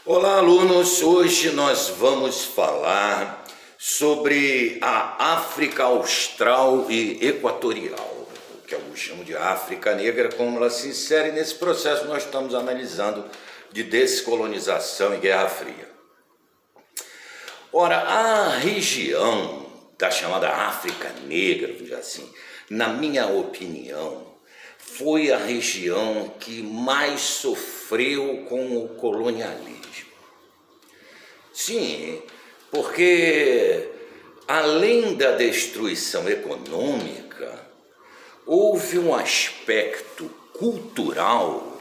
Olá, alunos! Hoje nós vamos falar sobre a África Austral e Equatorial, que alguns chamam de África Negra, como ela se insere nesse processo que nós estamos analisando de descolonização e Guerra Fria. Ora, a região da chamada África Negra, vamos dizer assim, na minha opinião, foi a região que mais sofreu com o colonialismo. Sim, porque além da destruição econômica, houve um aspecto cultural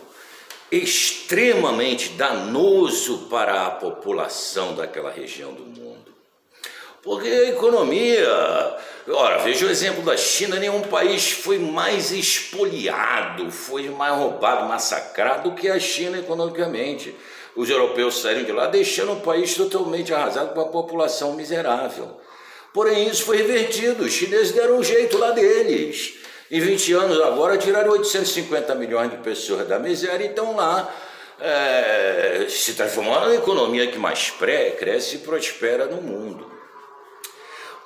extremamente danoso para a população daquela região do mundo. Porque a economia... Ora, veja o exemplo da China, nenhum país foi mais expoliado, foi mais roubado, massacrado do que a China economicamente. Os europeus saíram de lá deixando o país totalmente arrasado com a população miserável. Porém, isso foi revertido, os chineses deram um jeito lá deles. Em 20 anos agora tiraram 850 milhões de pessoas da miséria e estão lá se transformando na economia que mais cresce e prospera no mundo.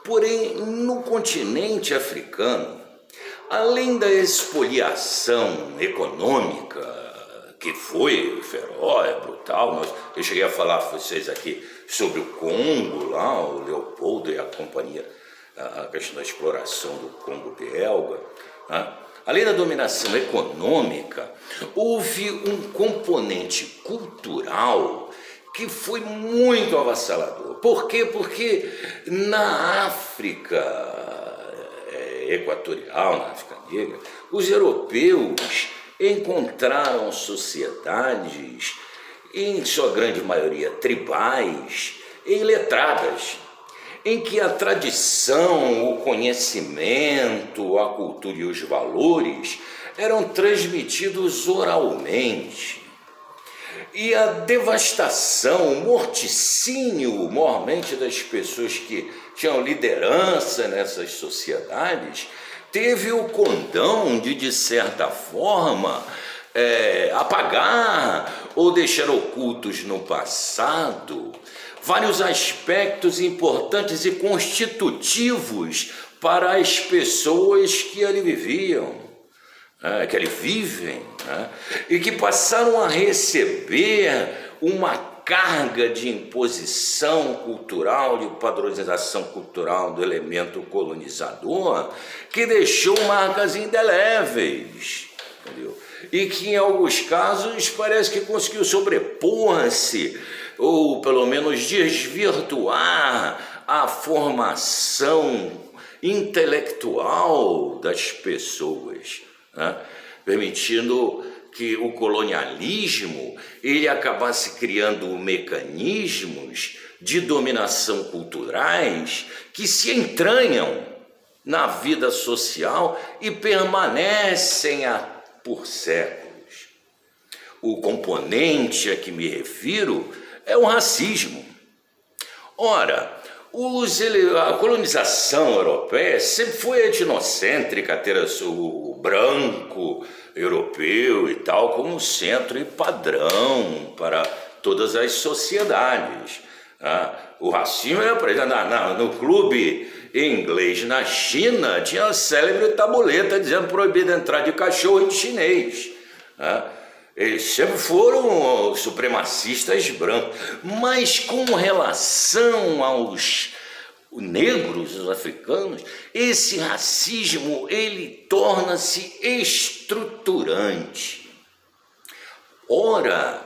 Porém, no continente africano, além da expoliação econômica, que foi feroz, brutal, eu cheguei a falar para vocês aqui sobre o Congo, lá, o Leopoldo e a companhia, a questão da exploração do Congo belga, né? Além da dominação econômica, houve um componente cultural que foi muito avassalador. Por quê? Porque na África equatorial, na África Negra, os europeus encontraram sociedades, em sua grande maioria tribais e iletradas, em que a tradição, o conhecimento, a cultura e os valores eram transmitidos oralmente. E a devastação, o morticínio, mormente das pessoas que tinham liderança nessas sociedades, teve o condão de certa forma, apagar ou deixar ocultos no passado vários aspectos importantes e constitutivos para as pessoas que ali viviam. Que ali vivem, né? E que passaram a receber uma carga de imposição cultural, de padronização cultural do elemento colonizador, que deixou marcas indeléveis, entendeu? E que em alguns casos parece que conseguiu sobrepor-se, ou pelo menos desvirtuar a formação intelectual das pessoas, né? Permitindo que o colonialismo ele acabasse criando mecanismos de dominação culturais que se entranham na vida social e permanecem por séculos. O componente a que me refiro é o racismo. Ora, a colonização europeia sempre foi etnocêntrica, ter o branco europeu e tal como centro e padrão para todas as sociedades. O racismo era presente no clube inglês na China, tinha a célebre tabuleta dizendo proibido entrar de cachorro e de chinês. Eles sempre foram supremacistas brancos, mas com relação aos negros, os africanos, esse racismo ele torna-se estruturante. Ora,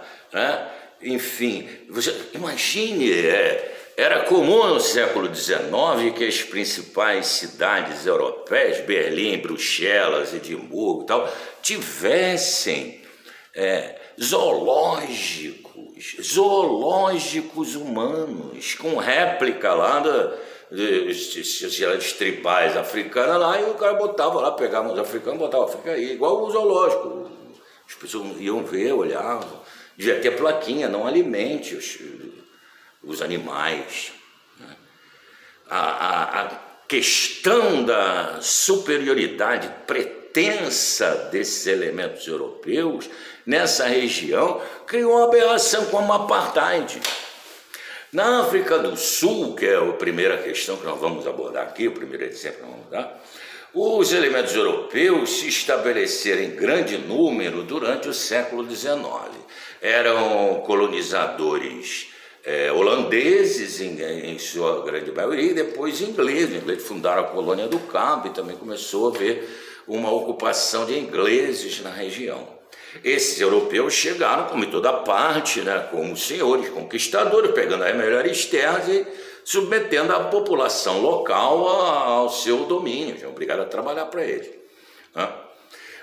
enfim, você imagine, era comum no século XIX que as principais cidades europeias, Berlim, Bruxelas, Edimburgo e tal, tivessem zoológicos humanos, com réplica lá das sociedades tribais africanas lá, e o cara botava lá, pegava os africanos, botava, fica aí, igual o zoológico. As pessoas iam ver, olhavam, devia ter plaquinha, não alimente os animais. A questão da superioridade pretérita pretensa desses elementos europeus nessa região criou uma aberração como a apartheid. Na África do Sul, que é a primeira questão que nós vamos abordar aqui, o primeiro exemplo que nós vamos dar, os elementos europeus se estabeleceram em grande número durante o século XIX. Eram colonizadores holandeses, em sua grande maioria, e depois ingleses. Os ingleses fundaram a colônia do Cabo e também começou a haver uma ocupação de ingleses na região. Esses europeus chegaram, como em toda parte, né, como senhores conquistadores, pegando as melhores terras e submetendo a população local ao seu domínio, já obrigado a trabalhar para eles.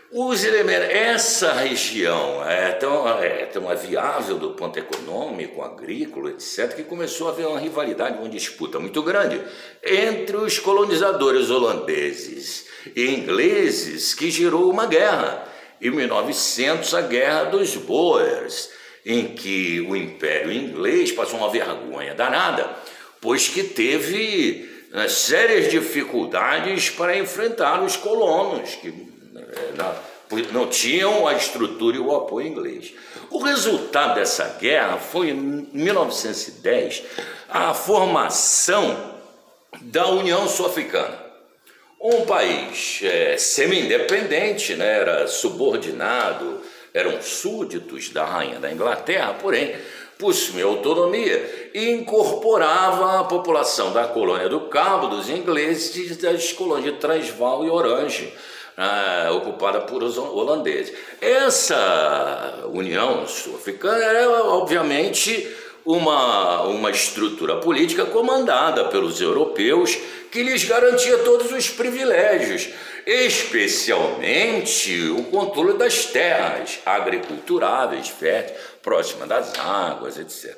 Os elementos, essa região é tão viável do ponto econômico, agrícola, etc., que começou a haver uma rivalidade, uma disputa muito grande entre os colonizadores holandeses e ingleses, que gerou uma guerra. Em 1900, a Guerra dos Boers, em que o Império Inglês passou uma vergonha danada, pois que teve sérias dificuldades para enfrentar os colonos, que não tinham a estrutura e o apoio inglês. O resultado dessa guerra foi, em 1910, a formação da União Sul-Africana. Um país semi-independente, né, era subordinado, eram súditos da rainha da Inglaterra, porém possuía autonomia e incorporava a população da colônia do Cabo, dos ingleses, e das colônias de Transvaal e Orange, ocupada por os holandeses. Essa União Sul-Africana era, obviamente, uma estrutura política comandada pelos europeus, que lhes garantia todos os privilégios, especialmente o controle das terras agriculturáveis, férteis, próximas das águas, etc.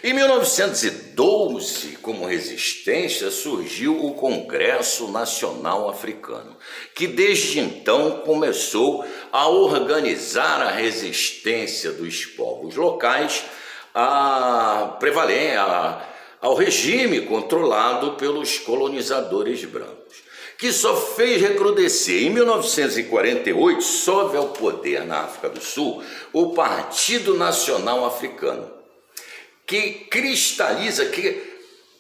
Em 1912, como resistência, surgiu o Congresso Nacional Africano, que desde então começou a organizar a resistência dos povos locais ao regime controlado pelos colonizadores brancos, que só fez recrudescer. Em 1948, sobe ao poder na África do Sul o Partido Nacional Africano, que cristaliza, que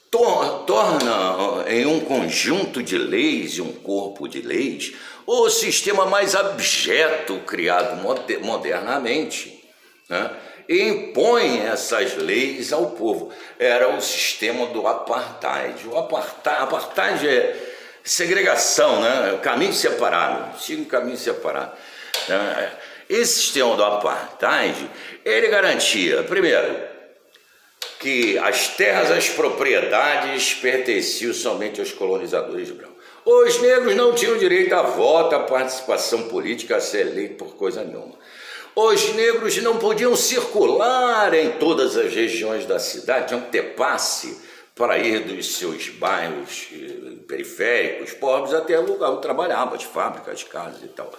torna em um conjunto de leis e um corpo de leis o sistema mais abjeto criado modernamente, né? E impõe essas leis ao povo. Era o sistema do apartheid. Apartheid é segregação, né? Caminho separado, siga um caminho separado. Esse sistema do apartheid, ele garantia, primeiro, que as terras, as propriedades pertenciam somente aos colonizadores brancos. Os negros não tinham direito a voto, a participação política, a ser eleito por coisa nenhuma. Os negros não podiam circular em todas as regiões da cidade, tinham que ter passe para ir dos seus bairros periféricos, pobres, até o lugar onde trabalhavam, as fábricas, as casas e tal.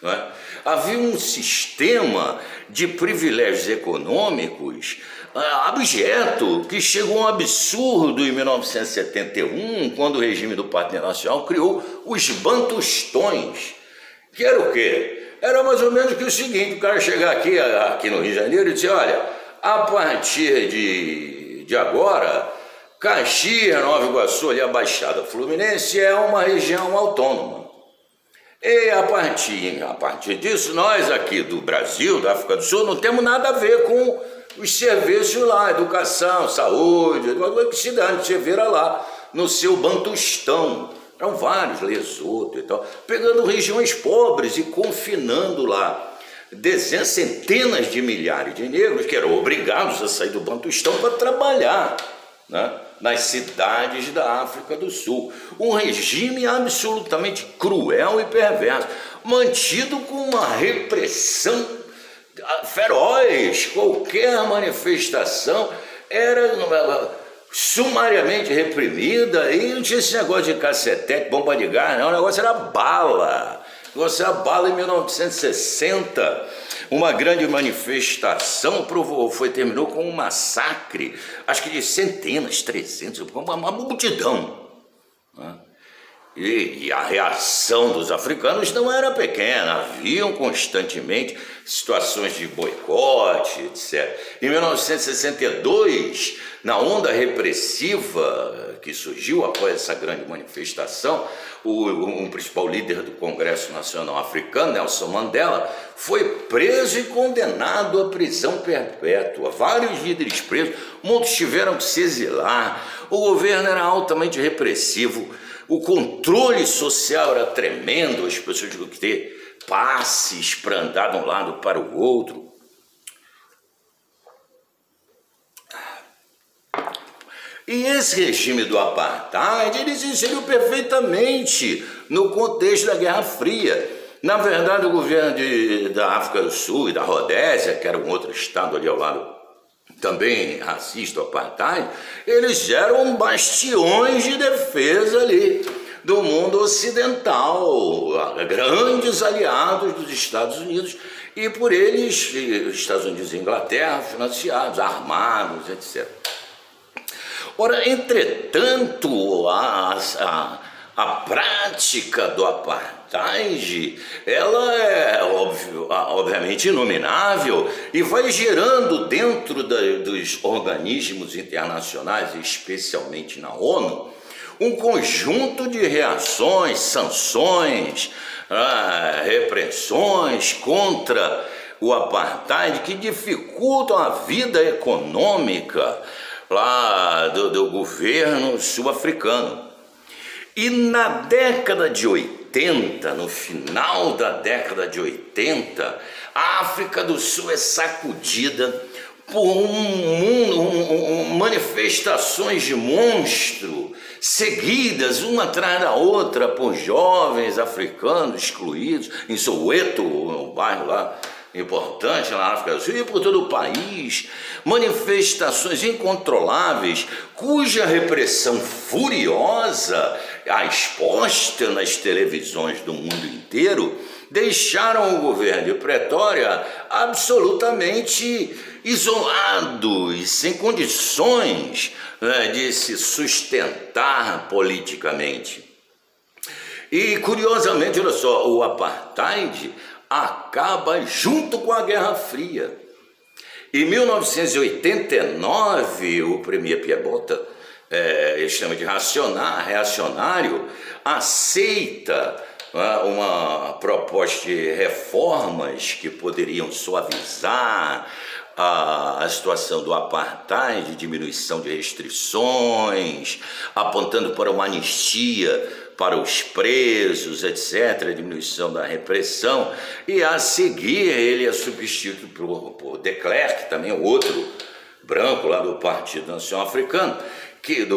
Não é? Havia um sistema de privilégios econômicos abjeto, que chegou a um absurdo em 1971, quando o regime do Partido Nacional criou os bantustões, que era o quê? Era mais ou menos que o seguinte: o cara chegar aqui no Rio de Janeiro e dizer, olha, a partir de agora, Caxias, Nova Iguaçu, ali a Baixada Fluminense, é uma região autônoma. E a partir disso, nós aqui do Brasil, da África do Sul, não temos nada a ver com os serviços lá, educação, saúde, que se dane, você vira lá no seu Bantustão. Eram vários, Lesoto e tal, pegando regiões pobres e confinando lá dezenas, centenas de milhares de negros que eram obrigados a sair do Bantustão para trabalhar, né, nas cidades da África do Sul. Um regime absolutamente cruel e perverso, mantido com uma repressão feroz. Qualquer manifestação era sumariamente reprimida, e não tinha esse negócio de cacetete, bomba de gás, não, o negócio era bala. O negócio era bala. Em 1960, uma grande manifestação terminou com um massacre, acho que de centenas, 300, uma multidão, né? E a reação dos africanos não era pequena, haviam constantemente situações de boicote, etc. Em 1962, na onda repressiva que surgiu após essa grande manifestação, o principal líder do Congresso Nacional Africano, Nelson Mandela, foi preso e condenado à prisão perpétua. Vários líderes presos, muitos tiveram que se exilar, o governo era altamente repressivo, o controle social era tremendo, as pessoas tinham que ter passes para andar de um lado para o outro. E esse regime do apartheid, ele se inseriu perfeitamente no contexto da Guerra Fria. Na verdade, o governo da África do Sul e da Rodésia, que era um outro estado ali ao lado, também racista, apartheid, eles eram bastiões de defesa ali do mundo ocidental, grandes aliados dos Estados Unidos, e por eles, Estados Unidos e Inglaterra, financiados, armados, etc. Ora, entretanto, a prática do apartheid, ela é obviamente inominável e vai gerando dentro dos organismos internacionais, especialmente na ONU, um conjunto de reações, sanções, repressões contra o apartheid que dificultam a vida econômica lá do governo sul-africano. E na década de 80, no final da década de 80, a África do Sul é sacudida por manifestações de monstro, seguidas uma atrás da outra por jovens africanos excluídos, em Soweto, um bairro lá importante na África do Sul, e por todo o país, manifestações incontroláveis, cuja repressão furiosa, exposta nas televisões do mundo inteiro, deixaram o governo de Pretória absolutamente isolado e sem condições de se sustentar politicamente. E, curiosamente, olha só, o apartheid acaba junto com a Guerra Fria. Em 1989, o premier Pierre Botha, ele chama de reacionário, aceita uma proposta de reformas que poderiam suavizar a situação do apartheid, diminuição de restrições, apontando para uma anistia para os presos, etc., diminuição da repressão, e a seguir ele é substituído por de Klerk, também outro branco lá do Partido Nacional Africano, que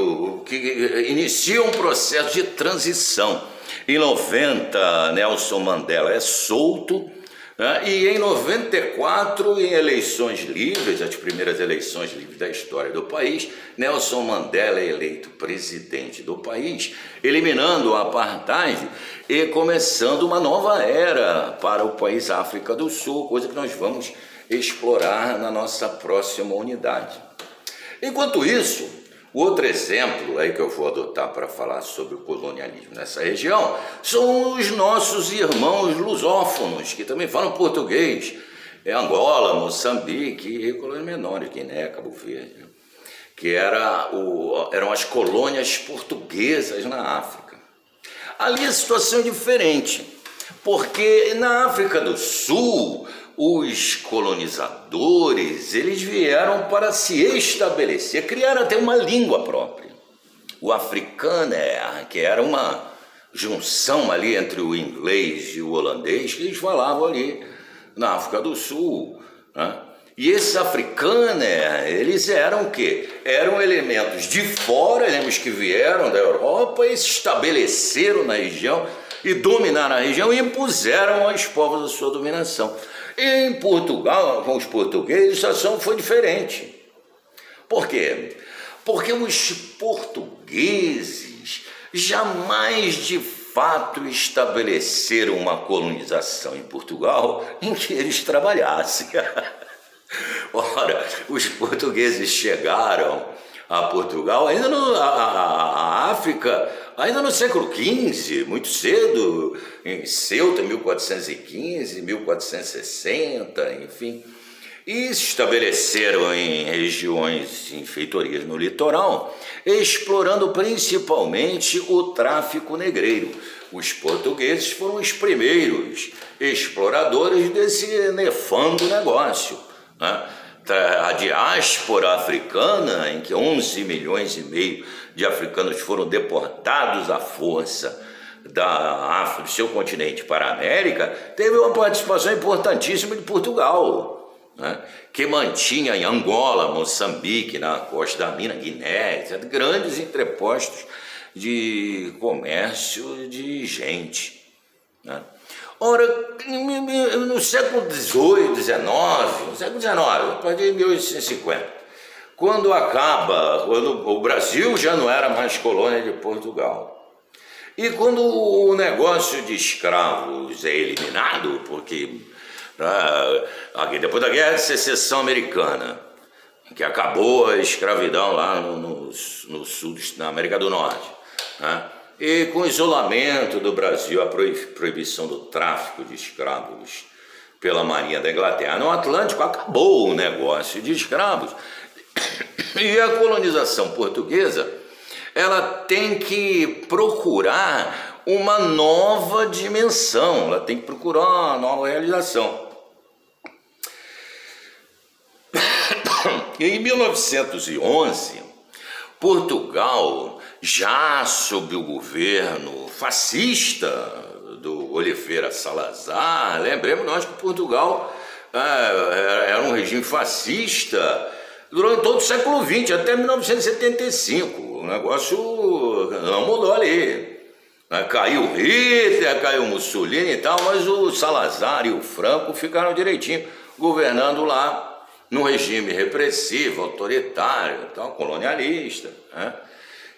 inicia um processo de transição. Em 90, Nelson Mandela é solto, e em 94, em eleições livres, as primeiras eleições livres da história do país, Nelson Mandela é eleito presidente do país, eliminando o apartheid e começando uma nova era para o país África do Sul, coisa que nós vamos explorar na nossa próxima unidade. Enquanto isso, o outro exemplo aí que eu vou adotar para falar sobre o colonialismo nessa região são os nossos irmãos lusófonos, que também falam português. Angola, Moçambique e colônias menores, Guiné, Cabo Verde, que eram as colônias portuguesas na África. Ali a situação é diferente, porque na África do Sul, os colonizadores, eles vieram para se estabelecer, criaram até uma língua própria. O africano, que era uma junção ali entre o inglês e o holandês, que eles falavam ali na África do Sul, né? E esses africanos, eles eram o quê? Eram elementos de fora, elementos que vieram da Europa e se estabeleceram na região e dominaram a região e impuseram aos povos a sua dominação. Em Portugal, com os portugueses, a situação foi diferente. Por quê? Porque os portugueses jamais de fato estabeleceram uma colonização em Portugal em que eles trabalhassem. Ora, os portugueses chegaram a Portugal, ainda a África Ainda no século XV, muito cedo, em Ceuta, 1415, 1460, enfim, e se estabeleceram em regiões, em feitorias no litoral, explorando principalmente o tráfico negreiro. Os portugueses foram os primeiros exploradores desse nefando negócio, né? A diáspora africana, em que 11 milhões e meio de africanos foram deportados à força da África, do seu continente para a América, teve uma participação importantíssima de Portugal, né? Que mantinha em Angola, Moçambique, na costa da Mina, Guiné, etc., grandes entrepostos de comércio de gente, né? Ora, no século XVIII, XIX, no século XIX, a partir de 1850, quando o Brasil já não era mais colônia de Portugal, e quando o negócio de escravos é eliminado, porque depois da Guerra de Secessão Americana, que acabou a escravidão lá no sul, na América do Norte, né? E com o isolamento do Brasil, a proibição do tráfico de escravos pela Marinha da Inglaterra no Atlântico, acabou o negócio de escravos. E a colonização portuguesa, ela tem que procurar uma nova dimensão, ela tem que procurar uma nova realização. Em 1911, Portugal, já sob o governo fascista do Oliveira Salazar, lembremos nós que Portugal era um regime fascista durante todo o século XX, até 1975, o negócio não mudou ali. Caiu Hitler, caiu Mussolini e tal, mas o Salazar e o Franco ficaram direitinho governando lá num regime repressivo, autoritário, tal, colonialista, né?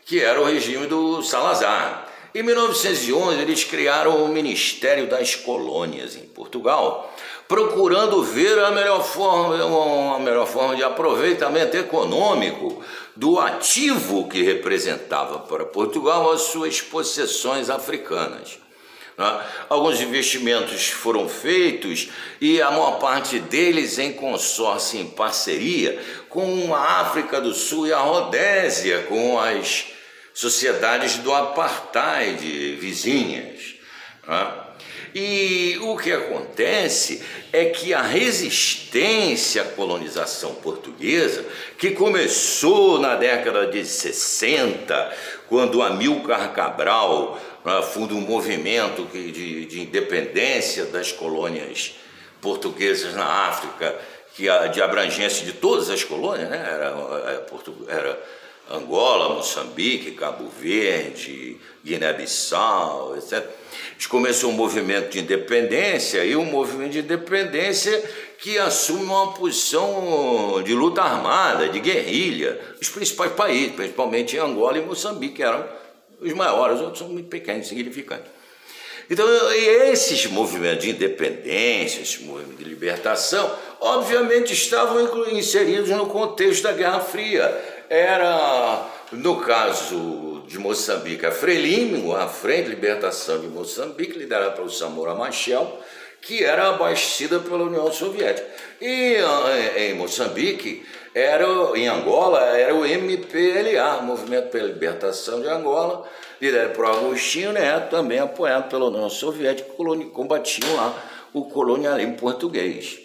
Que era o regime do Salazar. Em 1911, eles criaram o Ministério das Colônias em Portugal, procurando ver a melhor forma de aproveitamento econômico do ativo que representava para Portugal as suas possessões africanas. Alguns investimentos foram feitos e a maior parte deles em consórcio, em parceria com a África do Sul e a Rodésia, com as sociedades do apartheid vizinhas. E o que acontece é que a resistência à colonização portuguesa, que começou na década de 60, quando Amílcar Cabral funda um movimento de independência das colônias portuguesas na África, de abrangência de todas as colônias, né? Era Angola, Moçambique, Cabo Verde, Guiné-Bissau, etc. Começou um movimento de independência, e um movimento de independência que assume uma posição de luta armada, de guerrilha, nos principais países, principalmente em Angola e Moçambique, que eram os maiores, os outros são muito pequenos, insignificantes. Então, esses movimentos de independência, esses movimentos de libertação, obviamente estavam inseridos no contexto da Guerra Fria. Era, no caso de Moçambique, a Frelimo, a Frente de Libertação de Moçambique, liderada pelo Samora Machel, que era abastecida pela União Soviética. E em Moçambique, em Angola, era o MPLA, Movimento pela Libertação de Angola, liderado por Agostinho Neto, também apoiado pela União Soviética, que combatiam lá o colonialismo português.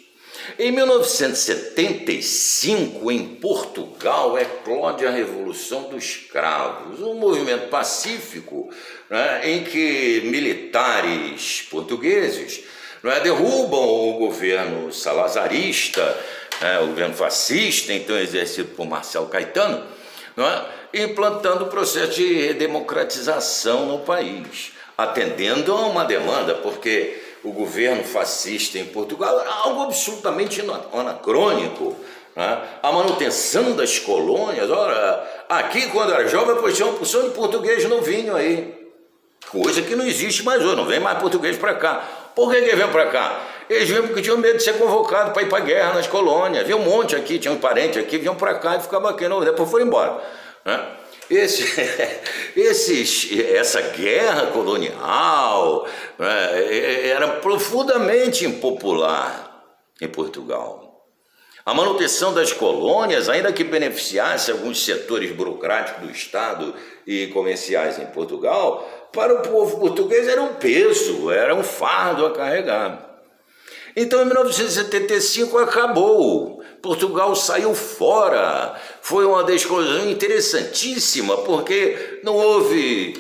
Em 1975, em Portugal, eclode a Revolução dos Cravos, um movimento pacífico, né, em que militares portugueses, né, derrubam o governo salazarista, o governo fascista, então exercido por Marcelo Caetano, né, implantando o processo de democratização no país, atendendo a uma demanda, porque o governo fascista em Portugal era algo absolutamente anacrônico, né? A manutenção das colônias. Ora, aqui quando era jovem, tinha uma porção de português no vinho aí, coisa que não existe mais hoje, não vem mais português para cá. Por que vem para cá? Eles vinham porque tinham medo de ser convocados para ir para a guerra nas colônias. Havia um monte aqui, tinha um parente aqui, vinham para cá e ficavam aqui, não, depois foram embora, né? Essa guerra colonial, né, era profundamente impopular em Portugal. A manutenção das colônias, ainda que beneficiasse alguns setores burocráticos do Estado e comerciais em Portugal, para o povo português era um peso, era um fardo a carregar. Então, em 1975 acabou. Portugal saiu fora. Foi uma descolisão interessantíssima, porque não houve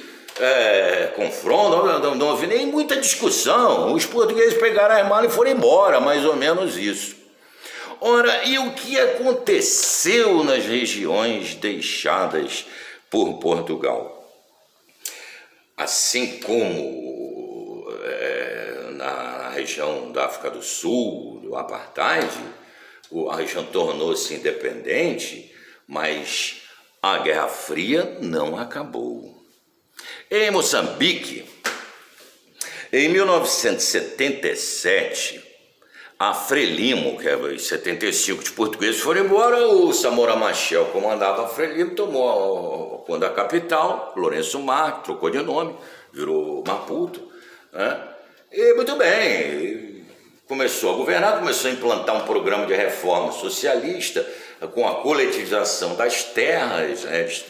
confronto, não houve nem muita discussão. Os portugueses pegaram as malas e foram embora, mais ou menos isso. Ora, e o que aconteceu nas regiões deixadas por Portugal? Assim como na região da África do Sul, do Apartheid, a região tornou-se independente, mas a Guerra Fria não acabou. Em Moçambique, em 1977, a Frelimo, que era 75 de portugueses foram embora, o Samora Machel comandava a Frelimo, tomou conta da capital, Lourenço Marques, trocou de nome, virou Maputo, né? E muito bem, começou a governar, começou a implantar um programa de reforma socialista com a coletivização das terras, né? Eles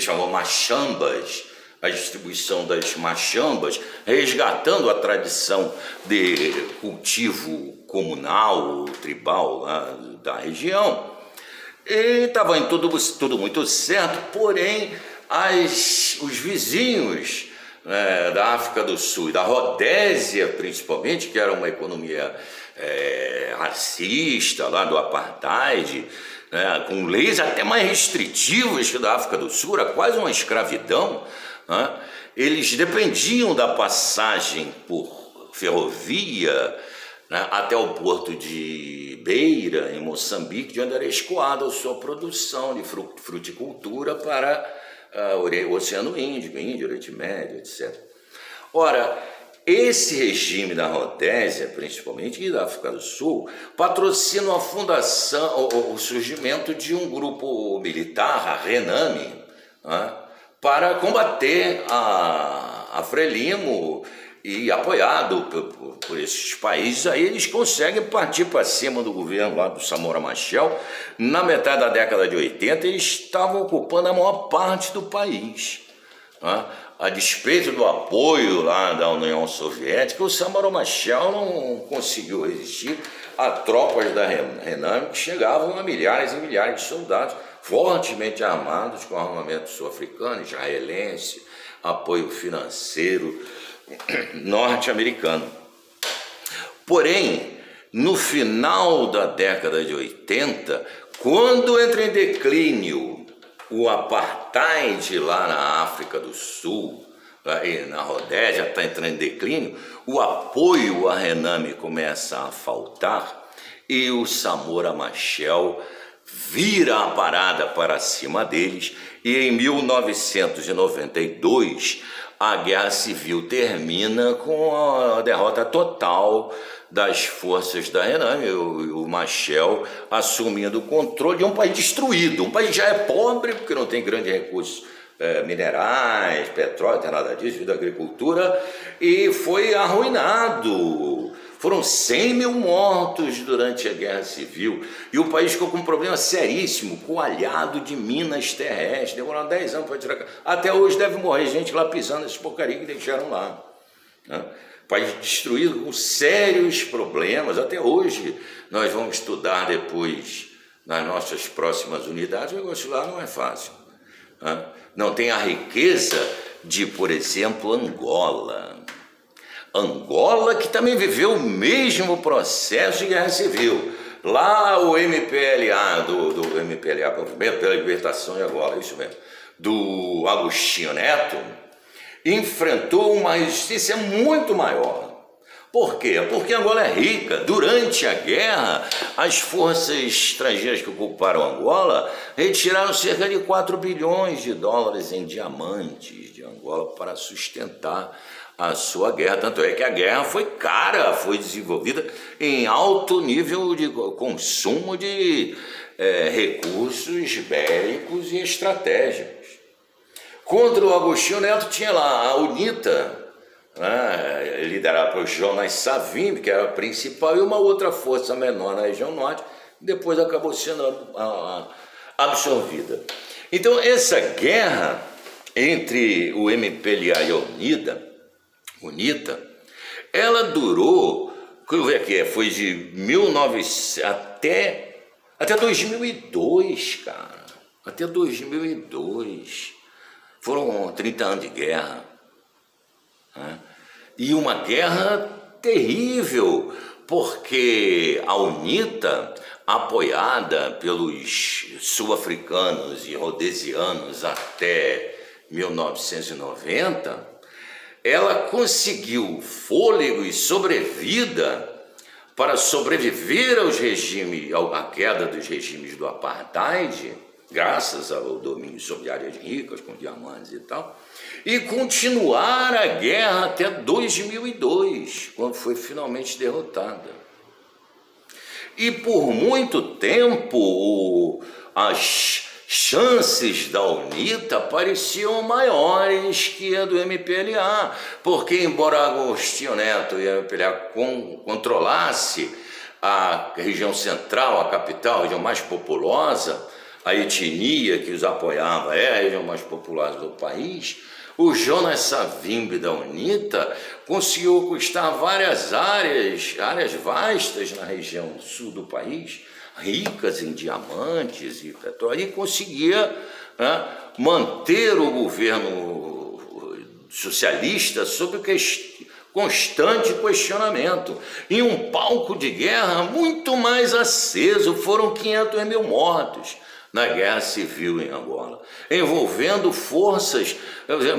chamavam machambas, a distribuição das machambas, resgatando a tradição de cultivo comunal, tribal lá da região. E estava tudo muito certo, porém os vizinhos, né, da África do Sul e da Rodésia principalmente, que era uma economia racista lá do Apartheid, né, com leis até mais restritivas que da África do Sul, era quase uma escravidão, né? Eles dependiam da passagem por ferrovia, né, até o porto de Beira, em Moçambique, de onde era escoada a sua produção de fruticultura para o Oceano Índico, Oriente Médio, etc. Ora, esse regime da Rodésia, principalmente, e da África do Sul, patrocina a fundação, o surgimento de um grupo militar, a Rename, né, para combater a Frelimo, e apoiado por esses países, aí eles conseguem partir para cima do governo lá do Samora Machel. Na metade da década de 80, eles estavam ocupando a maior parte do país, né? A despeito do apoio lá da União Soviética, o Samora Machel não conseguiu resistir a tropas da Rename, que chegavam a milhares e milhares de soldados fortemente armados com armamento sul-africano, israelense, apoio financeiro norte-americano. Porém, no final da década de 80, quando entra em declínio o Apartheid lá na África do Sul, na Rodésia está entrando em declínio, o apoio à Rename começa a faltar e o Samora Machel vira a parada para cima deles, e em 1992 a Guerra Civil termina com a derrota total das forças da Rename, o Machel assumindo o controle de um país destruído, um país que já é pobre, porque não tem grandes recursos minerais, petróleo, não tem nada disso, da agricultura, e foi arruinado. Foram 100 mil mortos durante a Guerra Civil, e o país ficou com um problema seríssimo, coalhado de minas terrestres, demorou 10 anos para tirar. Até hoje deve morrer gente lá pisando nessas porcarias que deixaram lá, né? País destruído com sérios problemas. Até hoje nós vamos estudar depois nas nossas próximas unidades, o negócio lá não é fácil, né? Não tem a riqueza de, por exemplo, Angola. Angola, que também viveu o mesmo processo de guerra civil. Lá o MPLA, do MPLA, Movimento pela Libertação de Angola, isso mesmo, do Agostinho Neto, enfrentou uma resistência muito maior. Por quê? Porque Angola é rica. Durante a guerra, as forças estrangeiras que ocuparam Angola retiraram cerca de 4 bilhões de dólares em diamantes de Angola para sustentar a sua guerra. Tanto é que a guerra foi cara, foi desenvolvida em alto nível de consumo de recursos bélicos e estratégicos. Contra o Agostinho Neto tinha lá a UNITA, né, liderada por Jonas Savimbi, que era a principal, e uma outra força menor na região norte, depois acabou sendo absorvida. Então essa guerra entre o MPLA e a UNITA, ela durou, deixa eu ver aqui, foi de 1900 até 2002, cara, até 2002, foram 30 anos de guerra, né? E uma guerra terrível, porque a UNITA, apoiada pelos sul-africanos e rhodesianos até 1990, ela conseguiu fôlego e sobrevida para sobreviver à queda dos regimes do apartheid, graças ao domínio sobre áreas ricas, com diamantes e tal, e continuar a guerra até 2002, quando foi finalmente derrotada. E por muito tempo as chances da UNITA pareciam maiores que a do MPLA, porque embora Agostinho Neto e a MPLA controlasse a região central, a capital, a região mais populosa, a etnia que os apoiava é a região mais populosa do país, o Jonas Savimbi da UNITA conseguiu conquistar várias áreas vastas na região sul do país, ricas em diamantes e petróleo, e conseguia, né, manter o governo socialista sob constante questionamento. Em um palco de guerra muito mais aceso, foram 500 mil mortos na guerra civil em Angola, envolvendo forças,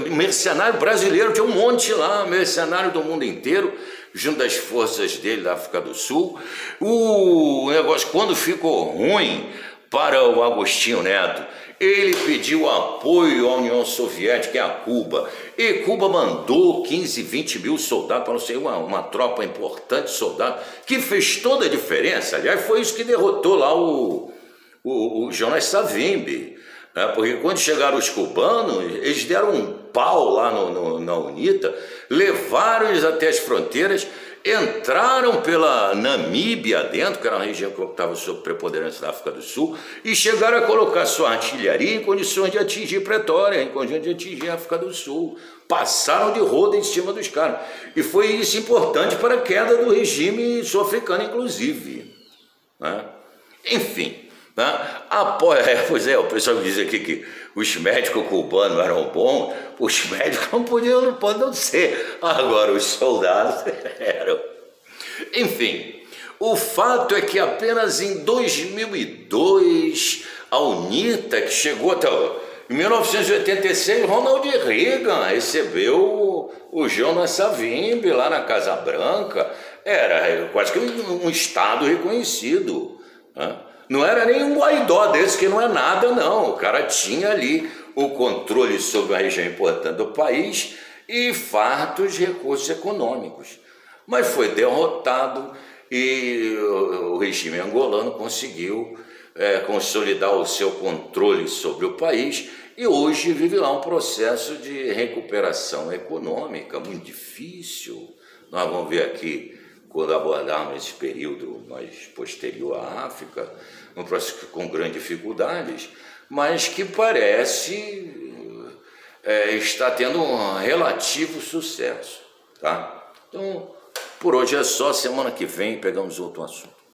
mercenário brasileiro, tinha um monte lá, mercenário do mundo inteiro, junto das forças dele da África do Sul. O negócio, quando ficou ruim para o Agostinho Neto, ele pediu apoio à União Soviética e a Cuba, e Cuba mandou 15, 20 mil soldados, para não ser uma tropa importante de soldados, que fez toda a diferença. Aliás, foi isso que derrotou lá o Jonas Savimbi, né? Porque quando chegaram os cubanos, eles deram um pau lá na UNITA, levaram eles até as fronteiras, entraram pela Namíbia dentro, que era uma região que estava sob preponderância da África do Sul, e chegaram a colocar sua artilharia em condições de atingir Pretória, em condições de atingir a África do Sul. Passaram de roda em cima dos caras. E foi isso importante para a queda do regime sul-africano, inclusive, né? Enfim. Pois é, o pessoal diz aqui que os médicos cubanos eram bons, os médicos não podem ser, agora os soldados eram. Enfim, o fato é que apenas em 2002, a UNITA, que chegou até em 1986, Ronald Reagan recebeu o Jonas Savimbi lá na Casa Branca, era quase que um estado reconhecido, né? Não era nem um Guaidó desse, que não é nada, não. O cara tinha ali o controle sobre uma região importante do país e fartos recursos econômicos. Mas foi derrotado e o regime angolano conseguiu consolidar o seu controle sobre o país e hoje vive lá um processo de recuperação econômica muito difícil. Nós vamos ver aqui, quando abordarmos esse período mais posterior à África, um processo com grandes dificuldades, mas que parece estar tendo um relativo sucesso, tá? Então, por hoje é só, semana que vem pegamos outro assunto.